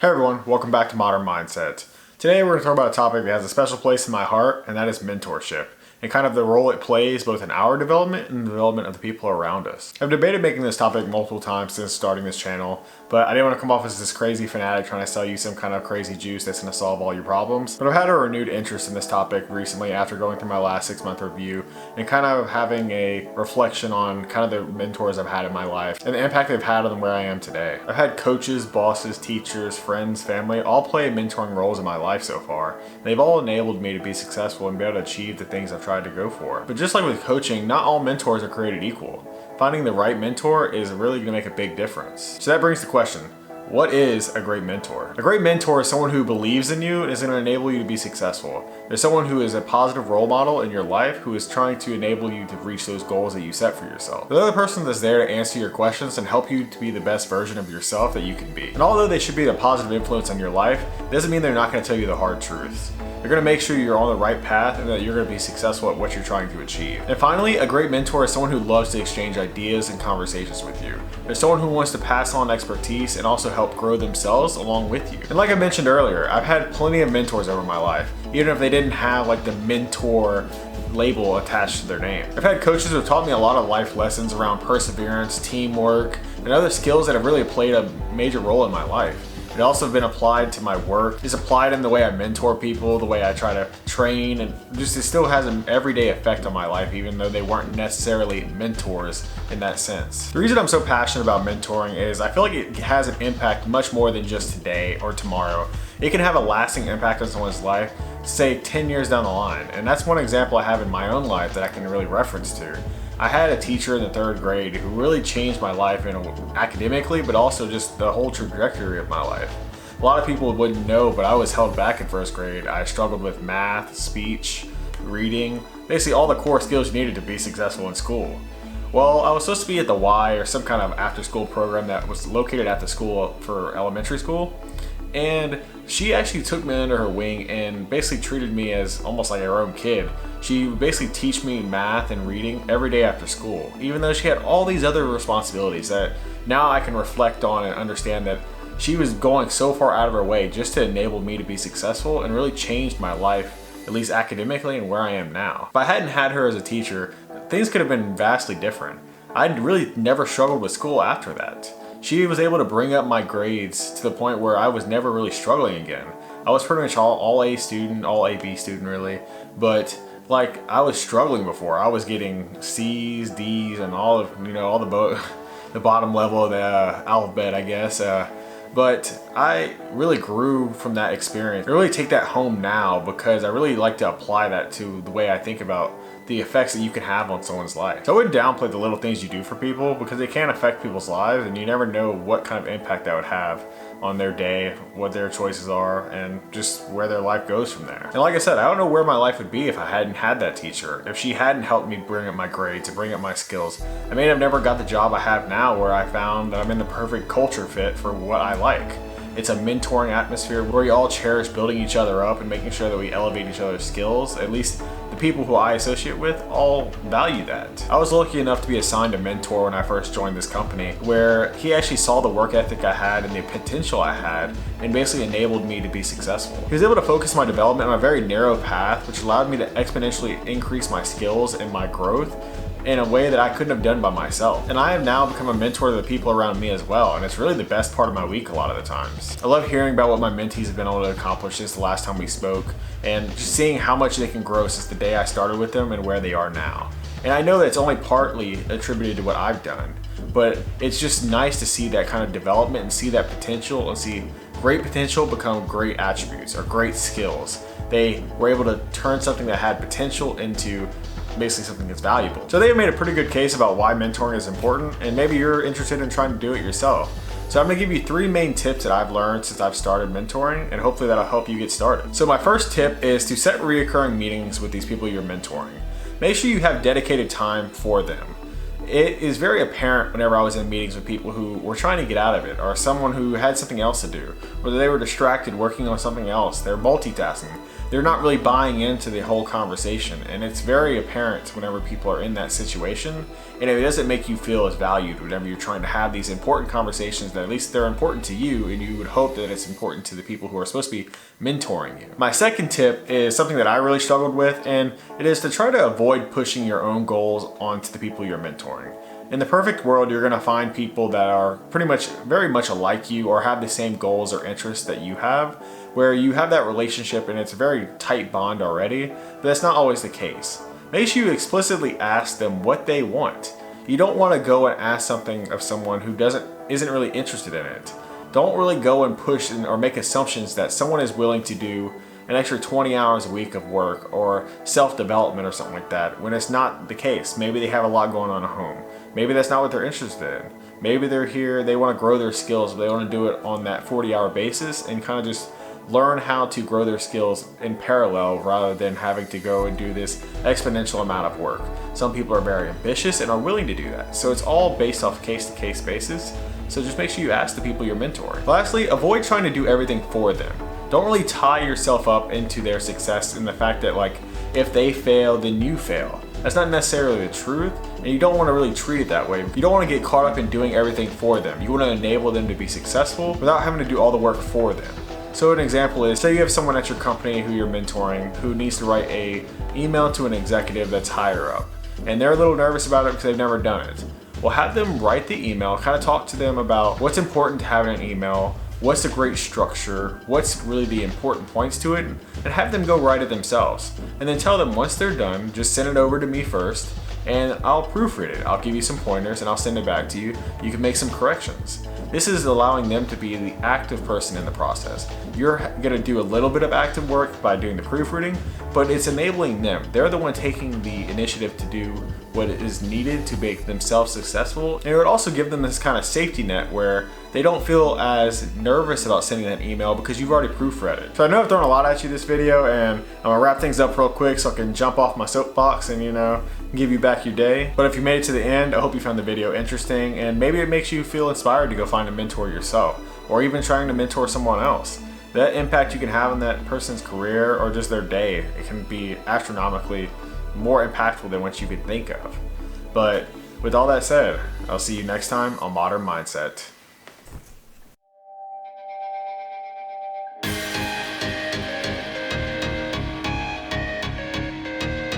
Hey everyone, welcome back to Modern Mindset. Today we're going to talk about a topic that has a special place in my heart, and that is mentorship, and kind of the role it plays both in our development and the development of the people around us. I've debated making this topic multiple times since starting this channel, but I didn't want to come off as this crazy fanatic trying to sell you some kind of crazy juice that's going to solve all your problems. But I've had a renewed interest in this topic recently after going through my last 6-month review and kind of having a reflection on kind of the mentors I've had in my life and the impact they've had on where I am today. I've had coaches, bosses, teachers, friends, family all play mentoring roles in my life so far. They've all enabled me to be successful and be able to achieve the things I've tried to go for. But just like with coaching, not all mentors are created equal. Finding the right mentor is really going to make a big difference. So that brings the question, what is a great mentor? A great mentor is someone who believes in you and is going to enable you to be successful. There's someone who is a positive role model in your life who is trying to enable you to reach those goals that you set for yourself. They're the person that's there to answer your questions and help you to be the best version of yourself that you can be. And although they should be a positive influence on your life, it doesn't mean they're not going to tell you the hard truths. They're going to make sure you're on the right path and that you're going to be successful at what you're trying to achieve. And finally, a great mentor is someone who loves to exchange ideas and conversations with you. They're someone who wants to pass on expertise and also help grow themselves along with you. And like I mentioned earlier, I've had plenty of mentors over my life, even if they didn't have like the mentor label attached to their name. I've had coaches who have taught me a lot of life lessons around perseverance, teamwork, and other skills that have really played a major role in my life. It also been applied to my work. It's applied in the way I mentor people, the way I try to train, and just it still has an everyday effect on my life, even though they weren't necessarily mentors in that sense. The reason I'm so passionate about mentoring is I feel like it has an impact much more than just today or tomorrow. It can have a lasting impact on someone's life, say 10 years down the line. And that's one example I have in my own life that I can really reference to. I had a teacher in the 3rd grade who really changed my life academically, but also just the whole trajectory of my life. A lot of people wouldn't know, but I was held back in 1st grade. I struggled with math, speech, reading, basically all the core skills you needed to be successful in school. Well, I was supposed to be at the Y, or some kind of after-school program that was located at the school for elementary school. And she actually took me under her wing and basically treated me as almost like her own kid. She would basically teach me math and reading every day after school, even though she had all these other responsibilities that now I can reflect on and understand that she was going so far out of her way just to enable me to be successful and really changed my life, at least academically, and where I am now. If I hadn't had her as a teacher, things could have been vastly different. I'd really never struggled with school after that. She was able to bring up my grades to the point where I was never really struggling again. I was pretty much all A student, all AB student really, but like I was struggling before. I was getting C's, D's, and all of the bottom level of the alphabet, I guess. But I really grew from that experience. I really take that home now because I really like to apply that to the way I think about the effects that you can have on someone's life. So I wouldn't downplay the little things you do for people because they can affect people's lives and you never know what kind of impact that would have on their day, what their choices are, and just where their life goes from there. And like I said, I don't know where my life would be if I hadn't had that teacher. If she hadn't helped me bring up my grades and bring up my skills, I may have never got the job I have now where I found that I'm in the perfect culture fit for what I like. It's a mentoring atmosphere where we all cherish building each other up and making sure that we elevate each other's skills. At least the people who I associate with all value that. I was lucky enough to be assigned a mentor when I first joined this company, where he actually saw the work ethic I had and the potential I had and basically enabled me to be successful. He was able to focus my development on a very narrow path, which allowed me to exponentially increase my skills and my growth in a way that I couldn't have done by myself. And I have now become a mentor to the people around me as well, and it's really the best part of my week a lot of the times. I love hearing about what my mentees have been able to accomplish since the last time we spoke, and just seeing how much they can grow since the day I started with them and where they are now. And I know that it's only partly attributed to what I've done, but it's just nice to see that kind of development and see that potential and see great potential become great attributes or great skills. They were able to turn something that had potential into basically something that's valuable. So they have made a pretty good case about why mentoring is important, and maybe you're interested in trying to do it yourself. So I'm gonna give you 3 main tips that I've learned since I've started mentoring, and hopefully that'll help you get started. So my first tip is to set reoccurring meetings with these people you're mentoring. Make sure you have dedicated time for them. it is very apparent whenever I was in meetings with people who were trying to get out of it, or someone who had something else to do, whether they were distracted working on something else, they're multitasking. They're not really buying into the whole conversation, and it's very apparent whenever people are in that situation, and it doesn't make you feel as valued whenever you're trying to have these important conversations that at least they're important to you, and you would hope that it's important to the people who are supposed to be mentoring you. My second tip is something that I really struggled with, and it is to try to avoid pushing your own goals onto the people you're mentoring. In the perfect world, you're going to find people that are pretty much very much alike you or have the same goals or interests that you have, where you have that relationship and it's a very tight bond already, but that's not always the case. Make sure you explicitly ask them what they want. You don't want to go and ask something of someone who isn't really interested in it. Don't really go and push or make assumptions that someone is willing to do an extra 20 hours a week of work or self-development or something like that when it's not the case. Maybe they have a lot going on at home. Maybe that's not what they're interested in. Maybe they're here, they want to grow their skills, but they want to do it on that 40-hour basis and kind of just learn how to grow their skills in parallel rather than having to go and do this exponential amount of work. Some people are very ambitious and are willing to do that. So it's all based off case-to-case basis. So just make sure you ask the people you're mentoring. Lastly, avoid trying to do everything for them. Don't really tie yourself up into their success in the fact that like, if they fail, then you fail. That's not necessarily the truth, and you don't want to really treat it that way. You don't want to get caught up in doing everything for them. You want to enable them to be successful without having to do all the work for them. So an example is, say you have someone at your company who you're mentoring who needs to write an email to an executive that's higher up, and they're a little nervous about it because they've never done it. Well, have them write the email, kind of talk to them about what's important to have in an email, what's the great structure, what's really the important points to it, and have them go write it themselves. And then tell them once they're done, just send it over to me first, and I'll proofread it. I'll give you some pointers and I'll send it back to you. You can make some corrections. This is allowing them to be the active person in the process. You're gonna do a little bit of active work by doing the proofreading, but it's enabling them. They're the one taking the initiative to do what is needed to make themselves successful. And it would also give them this kind of safety net where they don't feel as nervous about sending that email because you've already proofread it. So I know I've thrown a lot at you this video, and I'm gonna wrap things up real quick so I can jump off my soapbox and give you back your day. But if you made it to the end, I hope you found the video interesting, and maybe it makes you feel inspired to go find a mentor yourself, or even trying to mentor someone else. That impact you can have on that person's career or just their day, it can be astronomically more impactful than what you could think of. But with all that said, I'll see you next time on Modern Mindset.